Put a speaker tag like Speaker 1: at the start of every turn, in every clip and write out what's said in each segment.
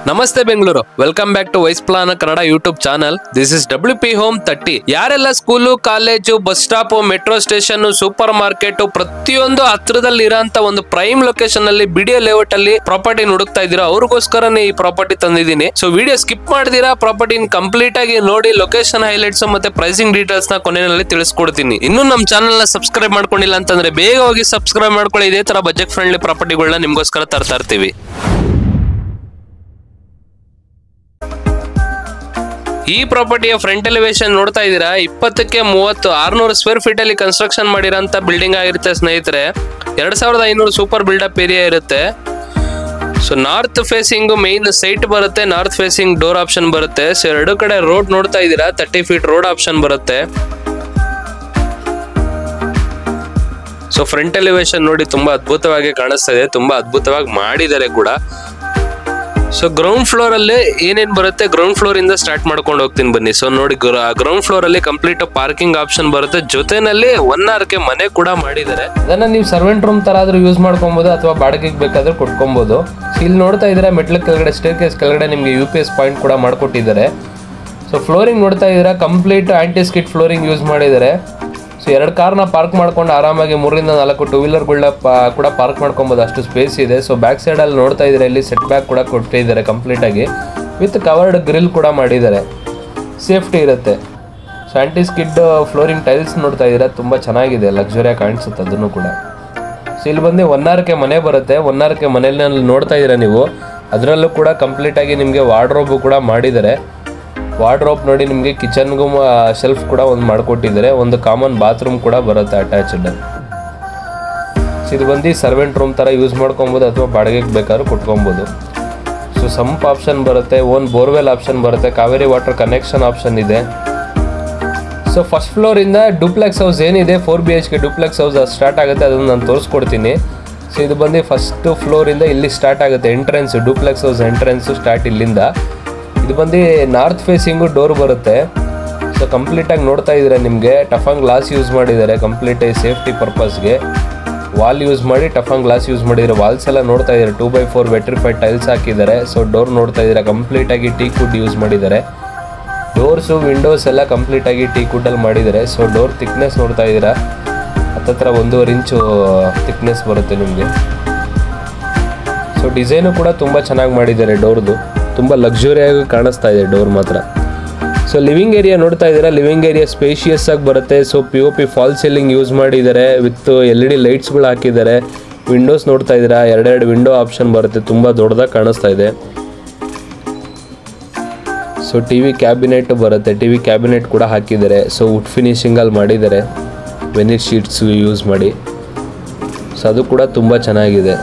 Speaker 1: ನಮಸ್ತೆ Bengaluru, welcome back to wise plan Kannada YouTube channel. This is WP home 30. ಯಾರೆಲ್ಲ school, college, bus stop, metro station, supermarket ಪ್ರತಿಯೊಂದು ಹತ್ರದಲ್ಲಿ ಇರೋಂತ ಒಂದು prime location ಅಲ್ಲಿ BDA ಲೇಔಟ್ ಅಲ್ಲಿ ಪ್ರಾಪರ್ಟಿ ಹುಡುಕ್ತಾ ಇದ್ದೀರಾ, ಅವ್ರಿಗೋಸ್ಕರನೇ ಈ ಪ್ರಾಪರ್ಟಿ ತಂದಿದ್ದೀನಿ. ಸೊ ವಿಡಿಯೋ ಸ್ಕಿಪ್ ಮಾಡಿದೀರಾ, ಪ್ರಾಪರ್ಟಿ ಕಂಪ್ಲೀಟ್ ಆಗಿ ನೋಡಿ, ಲೊಕೇಶನ್ ಹೈಲೈಟ್ಸ್ ಮತ್ತೆ ಪ್ರೈಸಿಂಗ್ ಡೀಟೇಲ್ಸ್ ನ ಕೊನೆಯಲ್ಲಿ ತಿಳಿಸ್ಕೊಡ್ತೀನಿ. ಇನ್ನು ನಮ್ಮ ಚಾನಲ್ ನ ಸಬ್ಸ್ಕ್ರೈಬ್ ಮಾಡ್ಕೊಂಡಿಲ್ಲ ಅಂತಂದ್ರೆ ಬೇಗ ಹೋಗಿ ಸಬ್ಸ್ಕ್ರೈಬ್ ಮಾಡ್ಕೊಳ್ಳಿ. ಇದೇ ತರ ಬಜೆಟ್ ಫ್ರೆಂಡ್ಲಿ ಪ್ರಾಪರ್ಟಿಗಳನ್ನ ನಿಮ್ಗೋಸ್ಕರ ತರ್ತಾ ಇರ್ತೀವಿ. ಈ ಪ್ರಾಪರ್ಟಿಯ ಫ್ರಂಟ್ ಎಲಿವೇಶನ್ ನೋಡ್ತಾ ಇದ್ದೀರಾ, 20ಕ್ಕೆ 30 600 ಸ್ಕ್ವೇರ್ ಫೀಟ್ ಅಲ್ಲಿ ಕನ್ಸ್ಟ್ರಕ್ಷನ್ ಮಾಡಿರೋಂತ ಬಿಲ್ಡಿಂಗ್ ಆಗಿರುತ್ತೆ ಸ್ನೇಹಿತರೆ. 2500 ಸೂಪರ್ ಬಿಲ್ಡಪ್ ಏರಿಯಾ ಇರುತ್ತೆ. So north facing main site ಬರುತ್ತೆ, ನಾರ್ತ್ ಫೇಸಿಂಗ್ ಡೋರ್ ಆಪ್ಷನ್ ಬರುತ್ತೆ. ಸೊ ಎರಡು ಕಡೆ ರೋಡ್ ನೋಡ್ತಾ ಇದ್ದೀರಾ, 30 ಫೀಟ್ ರೋಡ್ ಆಪ್ಷನ್ ಬರುತ್ತೆ. ಸೊ ಫ್ರಂಟ್ ಎಲಿವೇಶನ್ ನೋಡಿ ತುಂಬಾ ಅದ್ಭುತವಾಗಿ ಕಾಣಿಸ್ತಾ ಇದೆ, ತುಂಬಾ ಅದ್ಭುತವಾಗಿ ಮಾಡಿದ್ದಾರೆ ಕೂಡ. ಸೊ ಗ್ರೌಂಡ್ ಫ್ಲೋರ್ ಅಲ್ಲಿ ಏನೇನ್ ಬರುತ್ತೆ, ಗ್ರೌಂಡ್ ಫ್ಲೋರ್ ಇಂದ ಸ್ಟಾರ್ಟ್ ಮಾಡ್ಕೊಂಡು ಹೋಗ್ತೀನಿ ಬನ್ನಿ. ಸೊ ನೋಡಿ, ಗ್ರೌಂಡ್ ಫ್ಲೋರ್ ಅಲ್ಲಿ ಕಂಪ್ಲೀಟ್ ಪಾರ್ಕಿಂಗ್ ಆಪ್ಷನ್ ಬರುತ್ತೆ, ಜೊತೆನಲ್ಲಿ 1 hour ಗೆ ಮನೆ ಕೂಡ ಮಾಡಿದ್ದಾರೆ. ಅದನ್ನ ನೀವು ಸರ್ವೆಂಟ್ ರೂಮ್ ತರ ಆದ್ರೂ ಯೂಸ್ ಮಾಡ್ಕೊಬಹುದು ಅಥವಾ ಬಾಡಿಗೆಗೆ ಬೇಕಾದ್ರೂ ಕೊಟ್ಕೊಬಹುದು. ಇಲ್ಲಿ ನೋಡ್ತಾ ಇದ್ದೀರಾ, ಮೆಟ್ಲ ಕೆಳಗಡೆ ಸ್ಟೇರ್ಕೇಸ್ ಕೆಳಗಡೆ ನಿಮ್ಗೆ UPS ಪಾಯಿಂಟ್ ಕೂಡ ಮಾಡ್ಕೊಟ್ಟಿದ್ದಾರೆ. ಸೊ ಫ್ಲೋರಿಂಗ್ ನೋಡ್ತಾ ಇದ್ದೀರಾ, complete aunty skid flooring use ಮಾಡಿದ್ದಾರೆ. ಸೊ 2 ಕಾರ್ನ ಪಾರ್ಕ್ ಮಾಡ್ಕೊಂಡು ಆರಾಮಾಗಿ 3 ರಿಂದ 4 ಟೂ ವೀಲರ್ಗಳನ್ನ ಕೂಡ ಪಾರ್ಕ್ ಮಾಡ್ಕೊಬೋದು, ಅಷ್ಟು ಸ್ಪೇಸ್ ಇದೆ. ಸೊ ಬ್ಯಾಕ್ ಸೈಡ್ ಅಲ್ಲಿ ನೋಡ್ತಾ ಇದ್ರೆ ಇಲ್ಲಿ ಸೆಟ್ ಬ್ಯಾಕ್ ಕೂಡ ಕೊಟ್ಟಿದ್ದಾರೆ ಕಂಪ್ಲೀಟ್ ಆಗಿ, ವಿತ್ ಕವರ್ಡ್ ಗ್ರಿಲ್ ಕೂಡ ಮಾಡಿದ್ದಾರೆ, ಸೇಫ್ಟಿ ಇರುತ್ತೆ. So aunty skid flooring tiles ನೋಡ್ತಾ ಇದ್ದೀರಾ, ತುಂಬಾ ಚೆನ್ನಾಗಿದೆ, ಲಕ್ಸುರಿಯಾಗಿ ಕಾಣಿಸುತ್ತೆ ಅದನ್ನು ಕೂಡ. ಸೊ ಇಲ್ಲಿ ಬಂದು 1 hour ಗೆ ಮನೆ ಬರುತ್ತೆ. 1 hour ಗೆ ಮನೆಯಲ್ಲಿ ನೋಡ್ತಾ ಇದ್ದೀರಾ ನೀವು, ಅದರಲ್ಲೂ ಕೂಡ ಕಂಪ್ಲೀಟ್ ಆಗಿ ನಿಮಗೆ ವಾರ್ಡ್ರೋಬ್ ಕೂಡ ಮಾಡಿದ್ದಾರೆ. ವಾರ್ಡ್ರೋಬ್ ನೋಡಿ, ನಿಮಗೆ ಕಿಚನ್ಗೂ ಶೆಲ್ಫ್ ಕೂಡ ಒಂದು ಮಾಡಿಕೊಟ್ಟಿದ್ದಾರೆ, ಒಂದು ಕಾಮನ್ ಬಾತ್ರೂಮ್ ಕೂಡ ಬರುತ್ತೆ ಅಟ್ಯಾಚ್ಡ್. ಇದು ಬಂದು ಸರ್ವೆಂಟ್ ರೂಮ್ ಥರ ಯೂಸ್ ಮಾಡ್ಕೊಬೋದು ಅಥವಾ ಬಾಡಿಗೆಗೆ ಬೇಕಾದ್ರೂ ಕೊಟ್ಕೊಬೋದು. ಸೊ ಸಂಪ್ ಆಪ್ಷನ್ ಬರುತ್ತೆ, ಓನ್ ಬೋರ್ವೆಲ್ ಆಪ್ಷನ್ ಬರುತ್ತೆ, ಕಾವೇರಿ ವಾಟರ್ ಕನೆಕ್ಷನ್ ಆಪ್ಷನ್ ಇದೆ. ಸೊ ಫಸ್ಟ್ ಫ್ಲೋರಿಂದ ಡೂಪ್ಲೆಕ್ಸ್ ಹೌಸ್ ಏನಿದೆ 4 BHK ಡೂಪ್ಲೆಕ್ಸ್ ಹೌಸ್ ಸ್ಟಾರ್ಟ್ ಆಗುತ್ತೆ, ಅದನ್ನು ನಾನು ತೋರಿಸ್ಕೊಡ್ತೀನಿ. ಸೊ ಇದು ಬಂದು ಫಸ್ಟ್ ಫ್ಲೋರಿಂದ ಇಲ್ಲಿ ಸ್ಟಾರ್ಟ್ ಆಗುತ್ತೆ entrance, duplex house entrance start ಇಲ್ಲಿಂದ. ಇದು ಬಂದು ನಾರ್ತ್ ಫೇಸಿಂಗು ಡೋರ್ ಬರುತ್ತೆ. ಸೊ ಕಂಪ್ಲೀಟಾಗಿ ನೋಡ್ತಾ ಇದ್ದೀರಾ, ನಿಮಗೆ ಟಫನ್ ಗ್ಲಾಸ್ ಯೂಸ್ ಮಾಡಿದ್ದಾರೆ, ಕಂಪ್ಲೀಟ್ ಸೇಫ್ಟಿ ಪರ್ಪಸ್ಗೆ ವಾಲ್ ಯೂಸ್ ಮಾಡಿ ಟಫನ್ ಗ್ಲಾಸ್ ಯೂಸ್ ಮಾಡಿದ್ದಾರೆ. ವಾಲ್ಸ್ ಎಲ್ಲ ನೋಡ್ತಾ ಇದ್ದಾರೆ, 2x4 ವೆಟ್ರಿಫೈಡ್ ಟೈಲ್ಸ್ ಹಾಕಿದ್ದಾರೆ. ಸೊ ಡೋರ್ ನೋಡ್ತಾ ಇದ್ದೀರಾ, ಕಂಪ್ಲೀಟಾಗಿ ಟೀಕ್ ವುಡ್ ಯೂಸ್ ಮಾಡಿದ್ದಾರೆ. ಡೋರ್ಸು ವಿಂಡೋಸ್ ಎಲ್ಲ ಕಂಪ್ಲೀಟಾಗಿ ಟೀಕ್ ವುಡ್ಡಲ್ಲಿ ಮಾಡಿದ್ದಾರೆ. ಸೊ ಡೋರ್ ಥಿಕ್ನೆಸ್ ನೋಡ್ತಾ ಇದ್ದೀರಾ, ಹತ್ತತ್ರ 1.5 ಇಂಚು ಥಿಕ್ನೆಸ್ ಬರುತ್ತೆ ನಿಮಗೆ. ಸೊ ಡಿಸೈನು ಕೂಡ ತುಂಬ ಚೆನ್ನಾಗಿ ಮಾಡಿದ್ದಾರೆ, ಡೋರ್ದು ತುಂಬ ಲಕ್ಸುರಿಯಾಗಿ ಕಾಣಿಸ್ತಾ ಇದೆ ಡೋರ್ ಮಾತ್ರ. ಸೊ ಲಿವಿಂಗ್ ಏರಿಯಾ ನೋಡ್ತಾ ಇದ್ದೀರಾ, ಲಿವಿಂಗ್ ಏರಿಯಾ ಸ್ಪೇಷಿಯಸ್ ಆಗಿ ಬರುತ್ತೆ. So POP fall ceiling use ಮಾಡಿದ್ದಾರೆ, ವಿತ್ LED ಲೈಟ್ಸ್ಗಳು ಹಾಕಿದ್ದಾರೆ. ವಿಂಡೋಸ್ ನೋಡ್ತಾ ಇದ್ದೀರಾ, 2 ವಿಂಡೋ ಆಪ್ಷನ್ ಬರುತ್ತೆ, ತುಂಬ ದೊಡ್ಡದಾಗಿ ಕಾಣಿಸ್ತಾ ಇದೆ. ಸೊ TV ಕ್ಯಾಬಿನೆಟ್ ಬರುತ್ತೆ, TV ಕ್ಯಾಬಿನೆಟ್ ಕೂಡ ಹಾಕಿದ್ದಾರೆ. ಸೊ ವುಡ್ ಫಿನಿಶಿಂಗಲ್ಲಿ ಮಾಡಿದ್ದಾರೆ, ವೆನಿರ್ ಶೀಟ್ಸ್ ಯೂಸ್ ಮಾಡಿ. ಸೊ ಅದು ಕೂಡ ತುಂಬ ಚೆನ್ನಾಗಿದೆ,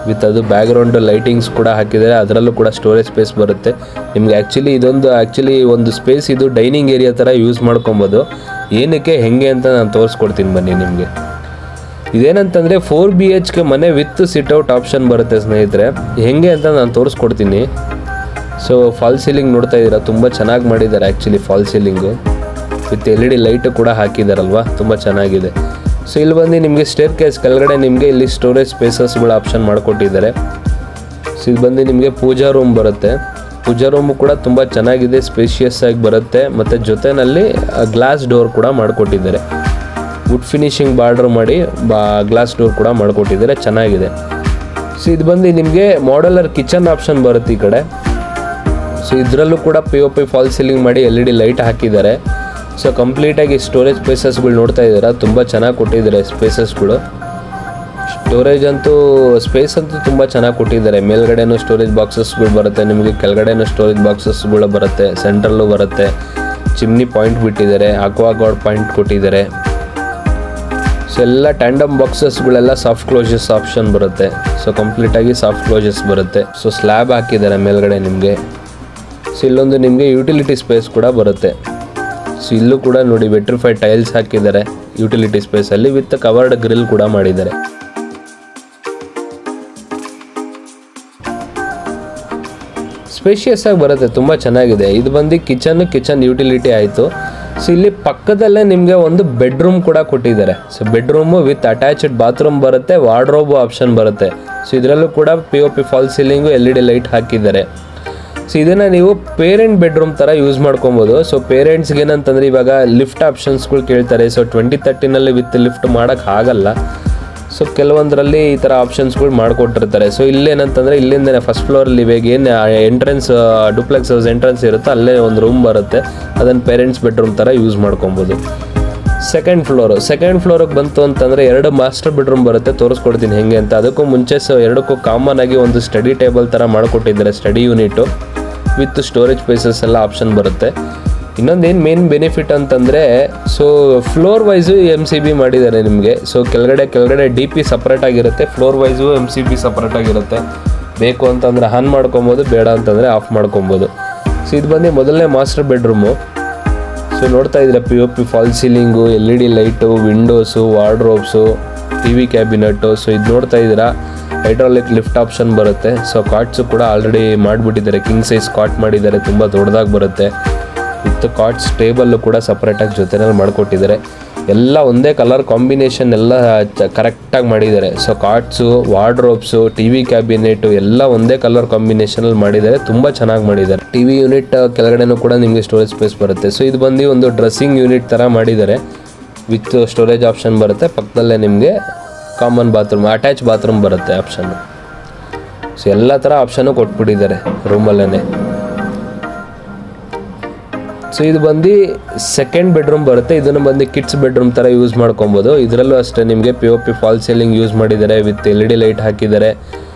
Speaker 1: ವಿತ್ ಅದು ಬ್ಯಾಕ್ಗ್ರೌಂಡ್ ಲೈಟಿಂಗ್ಸ್ ಕೂಡ ಹಾಕಿದ್ದಾರೆ. ಅದರಲ್ಲೂ ಕೂಡ ಸ್ಟೋರೇಜ್ ಸ್ಪೇಸ್ ಬರುತ್ತೆ ನಿಮಗೆ. ಆ್ಯಕ್ಚುಲಿ ಒಂದು ಸ್ಪೇಸ್ ಇದು ಡೈನಿಂಗ್ ಏರಿಯಾ ಥರ ಯೂಸ್ ಮಾಡ್ಕೊಬೋದು. ಏನಕ್ಕೆ ಹೆಂಗೆ ಅಂತ ನಾನು ತೋರಿಸ್ಕೊಡ್ತೀನಿ ಬನ್ನಿ ನಿಮಗೆ. ಇದೇನಂತಂದರೆ 4 BHK ಮನೆ ವಿತ್ ಸಿಟ್ಔಟ್ ಆಪ್ಷನ್ ಬರುತ್ತೆ ಸ್ನೇಹಿತರೆ. ಹೆಂಗೆ ಅಂತ ನಾನು ತೋರಿಸ್ಕೊಡ್ತೀನಿ. ಸೊ ಫಾಲ್ ಸೀಲಿಂಗ್ ನೋಡ್ತಾ ಇದ್ದೀರಾ, ತುಂಬ ಚೆನ್ನಾಗಿ ಮಾಡಿದ್ದಾರೆ actually fall ceiling, with LED light ಕೂಡ ಹಾಕಿದ್ದಾರಲ್ವ, ತುಂಬ ಚೆನ್ನಾಗಿದೆ. ಸೊ ಇಲ್ಲಿ ಬಂದು ನಿಮಗೆ ಸ್ಟೇರ್ ಕೇಸ್ ಕೆಳಗಡೆ ನಿಮಗೆ ಇಲ್ಲಿ ಸ್ಟೋರೇಜ್ ಸ್ಪೇಸಸ್ಗಳು ಆಪ್ಷನ್ ಮಾಡಿಕೊಟ್ಟಿದ್ದಾರೆ. ಸೊ ಇದು ಬಂದು ನಿಮಗೆ ಪೂಜಾ ರೂಮ್ ಬರುತ್ತೆ. ಪೂಜಾ ರೂಮು ಕೂಡ ತುಂಬ ಚೆನ್ನಾಗಿದೆ, ಸ್ಪೇಷಿಯಸ್ ಆಗಿ ಬರುತ್ತೆ, ಮತ್ತು ಜೊತೆಯಲ್ಲಿ ಗ್ಲಾಸ್ ಡೋರ್ ಕೂಡ ಮಾಡಿಕೊಟ್ಟಿದ್ದಾರೆ. ವುಡ್ ಫಿನಿಶಿಂಗ್ ಬಾರ್ಡರ್ ಮಾಡಿ ಗ್ಲಾಸ್ ಡೋರ್ ಕೂಡ ಮಾಡಿಕೊಟ್ಟಿದ್ದಾರೆ, ಚೆನ್ನಾಗಿದೆ. ಸೊ ಇದು ಬಂದು ನಿಮಗೆ ಮಾಡ್ಯುಲರ್ ಕಿಚನ್ ಆಪ್ಷನ್ ಬರುತ್ತೆ ಈ ಕಡೆ. ಸೊ ಇದರಲ್ಲೂ ಕೂಡ POP ಫಾಲ್ ಸೀಲಿಂಗ್ ಮಾಡಿ LED ಲೈಟ್ ಹಾಕಿದ್ದಾರೆ. ಸೊ ಕಂಪ್ಲೀಟಾಗಿ ಸ್ಟೋರೇಜ್ ಸ್ಪೇಸಸ್ಗಳು ನೋಡ್ತಾ ಇದ್ದೀರಾ, ತುಂಬ ಚೆನ್ನಾಗಿ ಕೊಟ್ಟಿದ್ದಾರೆ ಸ್ಪೇಸಸ್ಗಳು. ಸ್ಪೇಸ್ ಅಂತೂ ತುಂಬ ಚೆನ್ನಾಗಿ ಕೊಟ್ಟಿದ್ದಾರೆ. ಮೇಲ್ಗಡೆನೂ ಸ್ಟೋರೇಜ್ ಬಾಕ್ಸಸ್ಗಳು ಬರುತ್ತೆ ನಿಮಗೆ, ಕೆಳಗಡೆನೂ ಸ್ಟೋರೇಜ್ ಬಾಕ್ಸಸ್ಗಳು ಬರುತ್ತೆ, ಸೆಂಟ್ರಲ್ಲೂ ಬರುತ್ತೆ. ಚಿಮ್ನಿ ಪಾಯಿಂಟ್ ಬಿಟ್ಟಿದ್ದಾರೆ, ಅಕ್ವಾಗಾರ್ಡ್ ಪಾಯಿಂಟ್ ಕೊಟ್ಟಿದ್ದಾರೆ. ಸೊ ಎಲ್ಲ ಟ್ಯಾಂಡಮ್ ಬಾಕ್ಸಸ್ಗಳೆಲ್ಲ ಸಾಫ್ಟ್ ಕ್ಲೋಸಸ್ ಆಪ್ಷನ್ ಬರುತ್ತೆ. ಸೊ ಕಂಪ್ಲೀಟಾಗಿ ಸಾಫ್ಟ್ ಕ್ಲೋಸಸ್ ಬರುತ್ತೆ. ಸೊ ಸ್ಲ್ಯಾಬ್ ಹಾಕಿದ್ದಾರೆ ಮೇಲ್ಗಡೆ ನಿಮಗೆ. ಸೊ ಇಲ್ಲೊಂದು ನಿಮಗೆ ಯುಟಿಲಿಟಿ ಸ್ಪೇಸ್ ಕೂಡ ಬರುತ್ತೆ. ಸೊ ಇಲ್ಲೂ ಕೂಡ ನೋಡಿ ವೆಟ್ರಿಫೈಡ್ ಟೈಲ್ಸ್ ಹಾಕಿದ್ದಾರೆ ಯುಟಿಲಿಟಿ ಸ್ಪೇಸಲ್ಲಿ, ವಿತ್ ಕವರ್ಡ್ ಗ್ರಿಲ್ ಕೂಡ ಮಾಡಿದ್ದಾರೆ. ಸ್ಪೇಷಿಯಸ್ ಆಗಿ ಬರುತ್ತೆ, ತುಂಬ ಚೆನ್ನಾಗಿದೆ. ಇದು ಬಂದು ಕಿಚನ್ ಯುಟಿಲಿಟಿ ಆಯಿತು. ಸೊ ಇಲ್ಲಿ ಪಕ್ಕದಲ್ಲೇ ನಿಮಗೆ ಒಂದು ಬೆಡ್ರೂಮ್ ಕೂಡ ಕೊಟ್ಟಿದ್ದಾರೆ. So bedroom with attached bathroom ಬರುತ್ತೆ, ವಾರ್ಡ್ರೋಬ್ ಆಪ್ಷನ್ ಬರುತ್ತೆ. ಸೊ ಇದರಲ್ಲೂ ಕೂಡ POP fall ceiling LED light ಹಾಕಿದ್ದಾರೆ. ಸೊ ಇದನ್ನು ನೀವು ಪೇರೆಂಟ್ ಬೆಡ್ರೂಮ್ ಥರ ಯೂಸ್ ಮಾಡ್ಕೊಬೋದು. ಸೊ ಪೇರೆಂಟ್ಸ್ಗೆ ಏನಂತಂದರೆ ಇವಾಗ ಲಿಫ್ಟ್ ಆಪ್ಷನ್ಸ್ಗಳು ಕೇಳ್ತಾರೆ. ಸೊ 2030ನಲ್ಲಿ ವಿತ್ ಲಿಫ್ಟ್ ಮಾಡೋಕ್ಕೆ ಆಗಲ್ಲ. ಸೊ ಕೆಲವೊಂದರಲ್ಲಿ ಈ ಥರ ಆಪ್ಷನ್ಸ್ಗಳು ಮಾಡಿಕೊಟ್ಟಿರ್ತಾರೆ. ಸೊ ಇಲ್ಲೇನಂತಂದರೆ ಇಲ್ಲಿಂದನೇ ಫಸ್ಟ್ ಫ್ಲೋರಲ್ಲಿ ಇವಾಗ ಏನು ಎಂಟ್ರೆನ್ಸ್ ಡುಪ್ಲೆಕ್ಸ್ ಹೌಸ್ ಎಂಟ್ರೆನ್ಸ್ ಇರುತ್ತೆ, ಅಲ್ಲೇ ಒಂದು ರೂಮ್ ಬರುತ್ತೆ, ಅದನ್ನು ಪೇರೆಂಟ್ಸ್ ಬೆಡ್ರೂಮ್ ಥರ ಯೂಸ್ ಮಾಡ್ಕೊಬೋದು. ಸೆಕೆಂಡ್ ಫ್ಲೋರಿಗೆ ಬಂತು ಅಂತಂದರೆ 2 ಮಾಸ್ಟರ್ ಬೆಡ್ರೂಮ್ ಬರುತ್ತೆ. ತೋರಿಸ್ಕೊಡ್ತೀನಿ ಹೇಗೆ ಅಂತ. ಅದಕ್ಕೂ ಮುಂಚೆ ಎರಡಕ್ಕೂ ಕಾಮನ್ ಆಗಿ ಒಂದು ಸ್ಟಡಿ ಟೇಬಲ್ ಥರ ಮಾಡಿಕೊಟ್ಟಿದ್ದಾರೆ, study unit with storage spaces ಎಲ್ಲ ಆಪ್ಷನ್ ಬರುತ್ತೆ. ಇನ್ನೊಂದೇನು ಮೇನ್ ಬೆನಿಫಿಟ್ ಅಂತಂದರೆ ಸೊ ಫ್ಲೋರ್ ವೈಸು MCB ಮಾಡಿದ್ದಾರೆ ನಿಮಗೆ. ಸೊ ಕೆಳಗಡೆ DP ಸಪ್ರೇಟಾಗಿರುತ್ತೆ, ಫ್ಲೋರ್ ವೈಸು MCB ಸಪ್ರೇಟಾಗಿರುತ್ತೆ. ಬೇಕು ಅಂತಂದರೆ ಆನ್ ಮಾಡ್ಕೊಬೋದು, ಬೇಡ ಅಂತಂದರೆ ಆಫ್ ಮಾಡ್ಕೊಬೋದು. ಸೊ ಇದು ಬಂದು ಮೊದಲನೇ ಮಾಸ್ಟರ್ ಬೆಡ್ರೂಮು. ಸೊ ನೋಡ್ತಾ ಇದ್ದೀರಾ POP fall ceiling, LED light, windows, wardrobes, TV cabinet. So ಇದು ನೋಡ್ತಾ ಇದ್ದೀರಾ ಹೈಡ್ರಾಲಿಕ್ ಲಿಫ್ಟ್ ಆಪ್ಷನ್ ಬರುತ್ತೆ. ಸೊ ಕಾಟ್ಸು ಕೂಡ ಆಲ್ರೆಡಿ ಮಾಡಿಬಿಟ್ಟಿದ್ದಾರೆ, ಕಿಂಗ್ ಸೈಜ್ ಕಾಟ್ ಮಾಡಿದ್ದಾರೆ, ತುಂಬ ದೊಡ್ಡದಾಗಿ ಬರುತ್ತೆ. ವಿತ್ ಕಾಟ್ಸ್ ಟೇಬಲ್ಲು ಕೂಡ ಸಪ್ರೇಟಾಗಿ ಜೊತೆನಲ್ಲಿ ಮಾಡಿಕೊಟ್ಟಿದ್ದಾರೆ. ಎಲ್ಲ ಒಂದೇ ಕಲರ್ ಕಾಂಬಿನೇಷನ್ ಎಲ್ಲ ಕರೆಕ್ಟಾಗಿ ಮಾಡಿದ್ದಾರೆ. ಸೊ ಕಾಟ್ಸು, ವಾರ್ಡ್ರೋಬ್ಸು, TV ಕ್ಯಾಬಿನೆಟು ಎಲ್ಲ ಒಂದೇ ಕಲರ್ ಕಾಂಬಿನೇಷನಲ್ಲಿ ಮಾಡಿದ್ದಾರೆ, ತುಂಬ ಚೆನ್ನಾಗಿ ಮಾಡಿದ್ದಾರೆ. TV ಯೂನಿಟ್ ಕೆಳಗಡೆನೂ ಕೂಡ ನಿಮಗೆ ಸ್ಟೋರೇಜ್ ಸ್ಪೇಸ್ ಬರುತ್ತೆ. ಸೊ ಇದು ಬಂದು ಒಂದು ಡ್ರೆಸ್ಸಿಂಗ್ ಯೂನಿಟ್ ಥರ ಮಾಡಿದ್ದಾರೆ, ವಿತ್ ಸ್ಟೋರೇಜ್ ಆಪ್ಷನ್ ಬರುತ್ತೆ. ಪಕ್ಕದಲ್ಲೇ ನಿಮಗೆ ಕಾಮನ್ ಬಾತ್ರೂಮ್, ಅಟ್ಯಾಚ್ ಬಾತ್ರೂಮ್ ಬರುತ್ತೆ ಆಪ್ಷನ್ನು. ಸೊ ಎಲ್ಲ ಥರ ಆಪ್ಷನ್ನು ಕೊಟ್ಬಿಟ್ಟಿದ್ದಾರೆ ರೂಮಲ್ಲೇ. ಸೊ ಇದು ಬಂದು ಸೆಕೆಂಡ್ ಬೆಡ್ರೂಮ್ ಬರುತ್ತೆ. ಇದನ್ನು ಬಂದು ಕಿಡ್ಸ್ ಬೆಡ್ರೂಮ್ ಥರ ಯೂಸ್ ಮಾಡ್ಕೊಬೋದು. ಇದರಲ್ಲೂ ಅಷ್ಟೇ ನಿಮಗೆ POP ಫಾಲ್ ಸೀಲಿಂಗ್ ಯೂಸ್ ಮಾಡಿದ್ದಾರೆ, ವಿತ್ LED ಲೈಟ್ ಹಾಕಿದ್ದಾರೆ,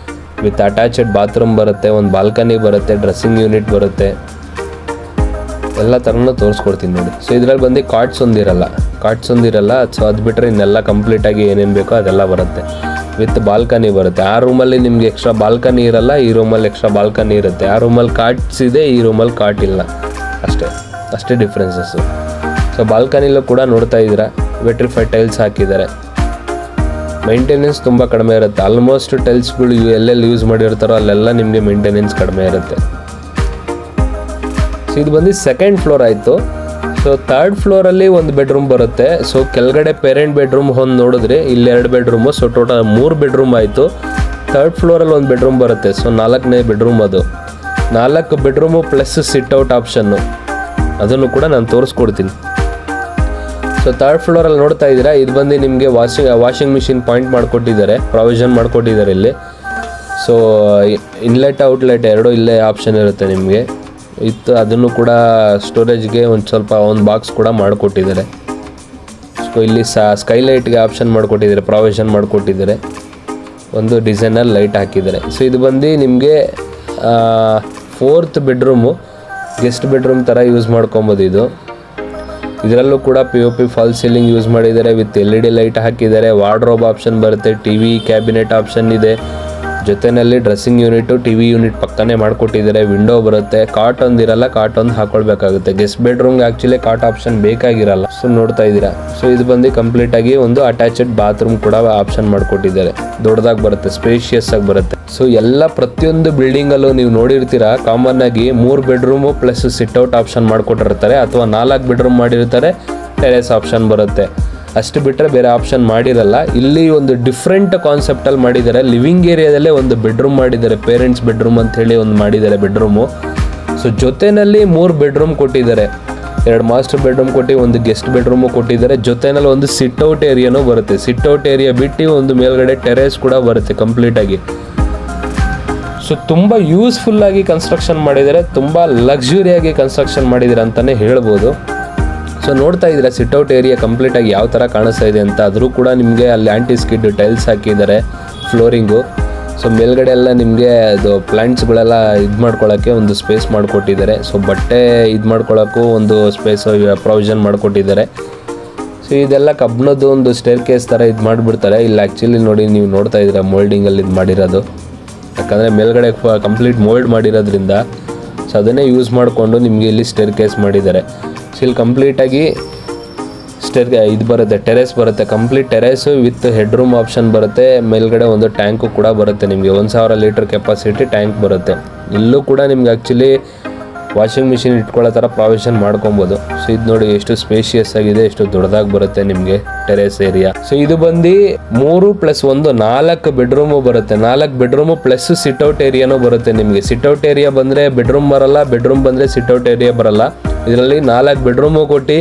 Speaker 1: ವಿತ್ ಅಟ್ಯಾಚೆಡ್ ಬಾತ್ರೂಮ್ ಬರುತ್ತೆ, ಒಂದು ಬಾಲ್ಕನಿ ಬರುತ್ತೆ, ಡ್ರೆಸ್ಸಿಂಗ್ ಯೂನಿಟ್ ಬರುತ್ತೆ, ಎಲ್ಲ ಥರನೂ ತೋರಿಸ್ಕೊಡ್ತೀನಿ ನೋಡಿ. ಸೊ ಇದರಲ್ಲಿ ಬಂದು ಕಾಟ್ಸ್ ಒಂದಿರಲ್ಲ. ಸೊ ಅದು ಬಿಟ್ಟರೆ ಇನ್ನೆಲ್ಲ ಕಂಪ್ಲೀಟಾಗಿ ಏನೇನು ಬೇಕೋ ಅದೆಲ್ಲ ಬರುತ್ತೆ. ವಿತ್ ಬಾಲ್ಕನಿ ಬರುತ್ತೆ. ಆ ರೂಮಲ್ಲಿ ನಿಮಗೆ ಎಕ್ಸ್ಟ್ರಾ ಬಾಲ್ಕನಿ ಇರಲ್ಲ, ಈ ರೂಮಲ್ಲಿ ಎಕ್ಸ್ಟ್ರಾ ಬಾಲ್ಕನಿ ಇರುತ್ತೆ. ಆ ರೂಮಲ್ಲಿ ಕಾಟ್ಸ್ ಇದೆ, ಈ ರೂಮಲ್ಲಿ ಕಾಟ್ ಇಲ್ಲ, ಅಷ್ಟೇ ಡಿಫ್ರೆನ್ಸಸ್ಸು. ಸೊ ಬಾಲ್ಕನಿಲೂ ಕೂಡ ನೋಡ್ತಾ ಇದ್ದೀರಾ ವೆಟ್ರಿಫೈಡ್ ಟೈಲ್ಸ್ ಹಾಕಿದ್ದಾರೆ. ಮೈಂಟೆನೆನ್ಸ್ ತುಂಬ ಕಡಿಮೆ ಇರುತ್ತೆ. ಆಲ್ಮೋಸ್ಟ್ ಟೈಲ್ಸ್ಗಳು ಎಲ್ಲೆಲ್ಲಿ ಯೂಸ್ ಮಾಡಿರ್ತಾರೋ ಅಲ್ಲೆಲ್ಲ ನಿಮಗೆ ಮೇಂಟೆನೆನ್ಸ್ ಕಡಿಮೆ ಇರುತ್ತೆ. ಸೊ ಇದು ಬಂದು ಸೆಕೆಂಡ್ ಫ್ಲೋರ್ ಆಯಿತು. ಸೊ ಥರ್ಡ್ ಫ್ಲೋರಲ್ಲಿ ಒಂದು ಬೆಡ್ರೂಮ್ ಬರುತ್ತೆ. ಸೊ ಕೆಳಗಡೆ ಪೇರೆಂಟ್ ಬೆಡ್ರೂಮ್ ಒಂದು ನೋಡಿದ್ರೆ ಇಲ್ಲಿ 2 ಬೆಡ್ರೂಮು. ಸೊ ಟೋಟಲ್ 3 ಬೆಡ್ರೂಮ್ ಆಯಿತು. ಥರ್ಡ್ ಫ್ಲೋರಲ್ಲಿ ಒಂದು ಬೆಡ್ರೂಮ್ ಬರುತ್ತೆ. ಸೊ 4ನೇ ಬೆಡ್ರೂಮ್ ಅದು. 4 ಬೆಡ್ರೂಮು ಪ್ಲಸ್ ಸಿಟ್ಔಟ್ ಆಪ್ಷನ್ನು, ಅದನ್ನು ಕೂಡ ನಾನು ತೋರಿಸ್ಕೊಡ್ತೀನಿ. ಸೊ ಥರ್ಡ್ ಫ್ಲೋರಲ್ಲಿ ನೋಡ್ತಾ ಇದ್ದೀರಾ, ಇದು ಬಂದು ನಿಮಗೆ ವಾಷಿಂಗ್ ಮಿಷಿನ್ ಪಾಯಿಂಟ್ ಮಾಡಿಕೊಟ್ಟಿದ್ದಾರೆ, ಪ್ರಾವಿಷನ್ ಮಾಡಿಕೊಟ್ಟಿದ್ದಾರೆ ಇಲ್ಲಿ. ಸೊ ಇನ್ಲೆಟ್ ಔಟ್ಲೆಟ್ 2 ಇಲ್ಲೇ ಆಪ್ಷನ್ ಇರುತ್ತೆ ನಿಮಗೆ. ಅದನ್ನು ಕೂಡ ಸ್ಟೋರೇಜ್ಗೆ ಒಂದು ಬಾಕ್ಸ್ ಕೂಡ ಮಾಡಿಕೊಟ್ಟಿದ್ದಾರೆ. ಸೊ ಇಲ್ಲಿ ಸ್ಕೈಲೈಟ್ಗೆ ಆಪ್ಷನ್ ಮಾಡಿಕೊಟ್ಟಿದ್ದಾರೆ, ಪ್ರಾವಿಷನ್ ಮಾಡಿಕೊಟ್ಟಿದ್ದಾರೆ, ಒಂದು ಡಿಸೈನರ್ ಲೈಟ್ ಹಾಕಿದ್ದಾರೆ. ಸೊ ಇದು ಬಂದು ನಿಮಗೆ 4th ಬೆಡ್ರೂಮು, ಗೆಸ್ಟ್ ಬೆಡ್ರೂಮ್ ಥರ ಯೂಸ್ ಮಾಡ್ಕೊಬೋದು. ಇದರಲ್ಲೂ ಕೂಡ POP ಫಾಲ್ ಸೀಲಿಂಗ್ ಯೂಸ್ ಮಾಡಿದ್ದಾರೆ, ವಿತ್ LED ಲೈಟ್ ಹಾಕಿದ್ದಾರೆ, ವಾರ್ಡ್ರೋಬ್ ಆಪ್ಷನ್ ಬರುತ್ತೆ, TV ಕ್ಯಾಬಿನೆಟ್ ಆಪ್ಷನ್ ಇದೆ, ಜೊತೆಯಲ್ಲಿ ಡ್ರೆಸ್ಸಿಂಗ್ ಯೂನಿಟು TV ಯೂನಿಟ್ ಪಕ್ಕನೇ ಮಾಡಿಕೊಟ್ಟಿದ್ದಾರೆ. ವಿಂಡೋ ಬರುತ್ತೆ. ಕಾಟ್ ಒಂದಿರಲ್ಲ, ಕಾಟ್ ಒಂದು ಹಾಕೊಳ್ಬೇಕಾಗುತ್ತೆ. ಗೆಸ್ಟ್ ಬೆಡ್ರೂಮ್ಗೆ ಆ್ಯಕ್ಚುಲಿ ಕಾಟ್ ಆಪ್ಷನ್ ಬೇಕಾಗಿರಲ್ಲ. ಸೊ ನೋಡ್ತಾ ಇದ್ದೀರಾ. ಸೊ ಇದು ಬಂದು ಕಂಪ್ಲೀಟಾಗಿ ಒಂದು ಅಟ್ಯಾಚೆಡ್ ಬಾತ್ರೂಮ್ ಕೂಡ ಆಪ್ಷನ್ ಮಾಡಿಕೊಟ್ಟಿದ್ದಾರೆ. ದೊಡ್ಡದಾಗಿ ಬರುತ್ತೆ, ಸ್ಪೇಷಿಯಸ್ ಆಗಿ ಬರುತ್ತೆ. ಸೊ ಎಲ್ಲ ಪ್ರತಿಯೊಂದು ಬಿಲ್ಡಿಂಗಲ್ಲೂ ನೀವು ನೋಡಿರ್ತೀರಾ, ಕಾಮನ್ ಆಗಿ 3 ಬೆಡ್ರೂಮು ಪ್ಲಸ್ ಸಿಟ್ಔಟ್ ಆಪ್ಷನ್ ಮಾಡಿಕೊಟ್ಟಿರ್ತಾರೆ, ಅಥವಾ 4 ಬೆಡ್ರೂಮ್ ಮಾಡಿರ್ತಾರೆ, ಟೆರೆಸ್ ಆಪ್ಷನ್ ಬರುತ್ತೆ. ಅಷ್ಟು ಬಿಟ್ಟರೆ ಬೇರೆ ಆಪ್ಷನ್ ಮಾಡಿರಲ್ಲ. ಇಲ್ಲಿ ಒಂದು ಡಿಫ್ರೆಂಟ್ ಕಾನ್ಸೆಪ್ಟಲ್ಲಿ ಮಾಡಿದ್ದಾರೆ. ಲಿವಿಂಗ್ ಏರಿಯಾದಲ್ಲೇ ಒಂದು ಬೆಡ್ರೂಮ್ ಮಾಡಿದ್ದಾರೆ, ಪೇರೆಂಟ್ಸ್ ಬೆಡ್ರೂಮ್ ಅಂತ ಹೇಳಿ ಒಂದು ಮಾಡಿದ್ದಾರೆ ಬೆಡ್ರೂಮು. ಸೊ ಜೊತೆಯಲ್ಲಿ 3 ಬೆಡ್ರೂಮ್ ಕೊಟ್ಟಿದ್ದಾರೆ, 2 ಮಾಸ್ಟರ್ ಬೆಡ್ರೂಮ್ ಕೊಟ್ಟು ಒಂದು ಗೆಸ್ಟ್ ಬೆಡ್ರೂಮು ಕೊಟ್ಟಿದ್ದಾರೆ. ಜೊತೆಯಲ್ಲಿ ಒಂದು ಸಿಟ್ಔಟ್ ಏರಿಯಾನೂ ಬರುತ್ತೆ. ಸಿಟ್ಔಟ್ ಏರಿಯಾ ಬಿಟ್ಟು ಒಂದು ಮೇಲ್ಗಡೆ ಟೆರೇಸ್ ಕೂಡ ಬರುತ್ತೆ ಕಂಪ್ಲೀಟಾಗಿ. ಸೊ ತುಂಬ ಯೂಸ್ಫುಲ್ಲಾಗಿ ಕನ್ಸ್ಟ್ರಕ್ಷನ್ ಮಾಡಿದ್ದಾರೆ, ತುಂಬ ಲಕ್ಸುರಿಯಾಗಿ ಕನ್ಸ್ಟ್ರಕ್ಷನ್ ಮಾಡಿದ್ದಾರೆ ಅಂತಲೇ ಹೇಳ್ಬೋದು. ಸೊ ನೋಡ್ತಾ ಇದ್ದೀರಾ ಸಿಟ್ಔಟ್ ಏರಿಯಾ ಕಂಪ್ಲೀಟಾಗಿ ಯಾವ ಥರ ಕಾಣಿಸ್ತಾ ಇದೆ ಅಂತ. ಆದರೂ ಕೂಡ ನಿಮಗೆ ಅಲ್ಲಿ ಆಂಟಿ ಸ್ಕಿಡ್ ಟೈಲ್ಸ್ ಹಾಕಿದ್ದಾರೆ, ಫ್ಲೋರಿಂಗು. ಸೊ ಮೇಲ್ಗಡೆ ಎಲ್ಲ ನಿಮಗೆ ಅದು ಪ್ಲಾಂಟ್ಸ್ಗಳೆಲ್ಲ ಇದು ಮಾಡ್ಕೊಳ್ಳೋಕ್ಕೆ ಒಂದು ಸ್ಪೇಸ್ ಮಾಡಿಕೊಟ್ಟಿದ್ದಾರೆ. ಸೊ ಬಟ್ಟೆ ಇದು ಮಾಡ್ಕೊಳ್ಳೋಕ್ಕೂ ಒಂದು ಸ್ಪೇಸ್ ಪ್ರಾವಿಷನ್ ಮಾಡಿಕೊಟ್ಟಿದ್ದಾರೆ. ಸೊ ಇದೆಲ್ಲ ಕಬ್ಬಿಣದ್ದು ಒಂದು ಸ್ಟೇರ್ ಕೇಸ್ ಥರ ಇದು ಮಾಡಿಬಿಡ್ತಾರೆ. ಇಲ್ಲಿ ಆ್ಯಕ್ಚುಲಿ ನೋಡಿ, ನೀವು ನೋಡ್ತಾ ಇದ್ದೀರಾ ಮೋಲ್ಡಿಂಗಲ್ಲಿ ಇದು ಮಾಡಿರೋದು, ಯಾಕಂದರೆ ಮೇಲ್ಗಡೆ ಕಂಪ್ಲೀಟ್ ಮೋಲ್ಡ್ ಮಾಡಿರೋದ್ರಿಂದ. ಸೊ ಅದನ್ನೇ ಯೂಸ್ ಮಾಡಿಕೊಂಡು ನಿಮಗೆ ಇಲ್ಲಿ ಸ್ಟೇರ್ ಕೇಸ್ ಮಾಡಿದ್ದಾರೆ. ಸೊ ಇಲ್ಲಿ ಕಂಪ್ಲೀಟಾಗಿ ಇದು ಬರುತ್ತೆ, ಟೆರೇಸ್ ಬರುತ್ತೆ, complete terrace with head room option ಬರುತ್ತೆ. ಮೇಲ್ಗಡೆ ಒಂದು ಟ್ಯಾಂಕು ಕೂಡ ಬರುತ್ತೆ ನಿಮಗೆ, 1000 ಲೀಟರ್ ಕೆಪಾಸಿಟಿ ಟ್ಯಾಂಕ್ ಬರುತ್ತೆ. ಇಲ್ಲೂ ಕೂಡ ನಿಮ್ಗೆ ಆ್ಯಕ್ಚುಲಿ ವಾಷಿಂಗ್ ಮಿಷಿನ್ ಇಟ್ಕೊಳ್ಳೋ ಥರ ಪ್ರಾವಿಷನ್ ಮಾಡ್ಕೊಬೋದು. ಸೊ ಇದು ನೋಡಿ ಎಷ್ಟು ಸ್ಪೇಷಿಯಸ್ ಆಗಿದೆ, ಎಷ್ಟು ದೊಡ್ಡದಾಗಿ ಬರುತ್ತೆ ನಿಮಗೆ. Terrace area. ಸೊ ಇದು ಬಂದು 3+1 4 ಬೆಡ್ರೂಮ್ ಬರುತ್ತೆ. 4 ಬೆಡ್ರೂಮ್ ಪ್ಲಸ್ ಸಿಟ್ಔಟ್ ಏರಿಯಾನು ಬರುತ್ತೆ. ನಿಮಗೆ ಸಿಟ್ಔಟ್ ಏರಿಯಾ ಬಂದ್ರೆ ಬೆಡ್ರೂಮ್ ಬರಲ್ಲ, ಬೆಡ್ರೂಮ್ ಬಂದ್ರೆ ಸಿಟ್ಔಟ್ ಏರಿಯಾ ಬರಲ್ಲ. ಇದರಲ್ಲಿ 4 ಬೆಡ್ರೂಮು ಕೊಟ್ಟು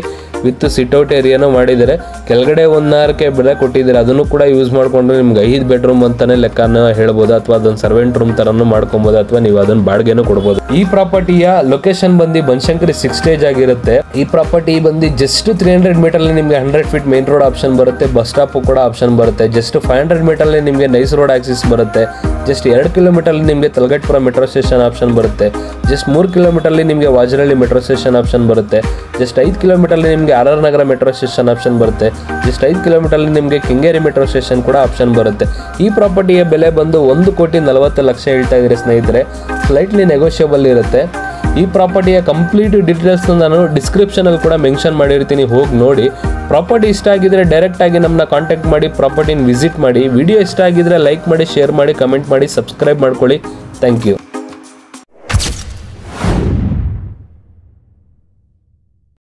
Speaker 1: ವಿತ್ ಸಿಟ್ಔಟ್ ಏರಿಯಾನು ಮಾಡಿದ್ದಾರೆ. ಕೆಳಗಡೆ 1 RK ಬೆಲೆ ಕೊಟ್ಟಿದ್ದಾರೆ. ಅದನ್ನು ಕೂಡ ಯೂಸ್ ಮಾಡ್ಕೊಂಡ್ರೆ ನಿಮ್ಗೆ 5 ಬೆಡ್ರೂಮ್ ಅಂತಾನೆ ಲೆಕ್ಕನ ಹೇಳ್ಬೋದು, ಅಥವಾ ಅದೊಂದು ಸರ್ವೆಂಟ್ ರೂಮ್ ತರನು ಮಾಡ್ಕೊಬಹುದು, ಅಥವಾ ನೀವು ಅದನ್ನ ಬಾಡಿಗೆನೂ ಕೊಡ್ಬೋದು. ಈ ಪ್ರಾಪರ್ಟಿಯ ಲೊಕೇಶನ್ ಬಂದು ಬನಶಂಕರಿ 6 ಸ್ಟೇಜ್ ಆಗಿರುತ್ತೆ. ಈ ಪ್ರಾಪರ್ಟಿ ಬಂದು ಜಸ್ಟ್ 300 ಮೀಟರ್ ಅಲ್ಲಿ ನಿಮ್ಗೆ 100 ಫೀಟ್ ಮೇನ್ ರೋಡ್ ಆಪ್ಷನ್ ಬರುತ್ತೆ, ಬಸ್ ಸ್ಟಾಪ್ ಕೂಡ ಆಪ್ಷನ್ ಬರುತ್ತೆ. ಜಸ್ಟ್ 500 ಮೀಟರ್ ಅಲ್ಲಿ ನಿಮ್ಗೆ ನೈಸ್ ರೋಡ್ ಆಕ್ಸಿಸ್ ಬರುತ್ತೆ. ಜಸ್ಟ್ 2 ಕಿಲೋಮೀಟರ್ ಅಲ್ಲಿ ನಿಮ್ಗೆ ತಲಗಟ್ಪುರ ಮೆಟ್ರೋ ಸ್ಟೇಷನ್ ಆಪ್ಷನ್ ಬರುತ್ತೆ. ಜಸ್ಟ್ 3 ಕಿಲೋಮೀಟರ್ ಅಲ್ಲಿ ನಿಮ್ಗೆ ವಾಜರಳ್ಳಿ ಮೆಟ್ರೋ ಸ್ಟೇಷನ್ ಆಪ್ಷನ್ ಬರುತ್ತೆ. ಜಸ್ಟ್ 5 ಕಿಲೋಮೀಟರ್ ಅಲ್ಲಿ ನಿಮ್ಗೆ RR ನಗರ ಮೆಟ್ರೋ ಸ್ಟೇಷನ್ ಆಪ್ಷನ್ ಬರುತ್ತೆ. ಜಸ್ಟ್ 5 ಕಿಲೋಮೀಟರ್ ಅಲ್ಲಿ ನಿಮ್ಗೆ ಕೆಂಗೇರಿ ಮೆಟ್ರೋ ಸ್ಟೇಷನ್ ಕೂಡ ಆಪ್ಷನ್ ಬರುತ್ತೆ. ಈ ಪ್ರಾಪರ್ಟಿಯ ಬೆಲೆ ಬಂದು 1,40,00,000 ಹೇಳ್ತಾ ಇದ್ದಾರೆ ಸ್ನೇಹಿತರೆ. ಸ್ಲೈಟ್ಲಿ ನೆಗೋಷಿಯಬಲ್ ಇರುತ್ತೆ. ಈ ಪ್ರಾಪರ್ಟಿಯ ಕಂಪ್ಲೀಟ್ ಡೀಟೇಲ್ಸ್ ನಾನು ಡಿಸ್ಕ್ರಿಪ್ಷನ್ ಅಲ್ಲಿ ಕೂಡ ಮೆನ್ಷನ್ ಮಾಡಿರ್ತೀನಿ, ಹೋಗಿ ನೋಡಿ. ಪ್ರಾಪರ್ಟಿ ಇಷ್ಟ ಆಗಿದ್ರೆ ಡೈರೆಕ್ಟ್ ಆಗಿ ನಮ್ಮನ್ನ ಕಾಂಟ್ಯಾಕ್ಟ್ ಮಾಡಿ ಪ್ರಾಪರ್ಟಿನ ವಿಸಿಟ್ ಮಾಡಿ. ವಿಡಿಯೋ ಇಷ್ಟ ಆಗಿದ್ರೆ ಲೈಕ್ ಮಾಡಿ, ಶೇರ್ ಮಾಡಿ, ಕಮೆಂಟ್ ಮಾಡಿ, ಸಬ್ಸ್ಕ್ರೈಬ್ ಮಾಡ್ಕೊಳ್ಳಿ. Thank you.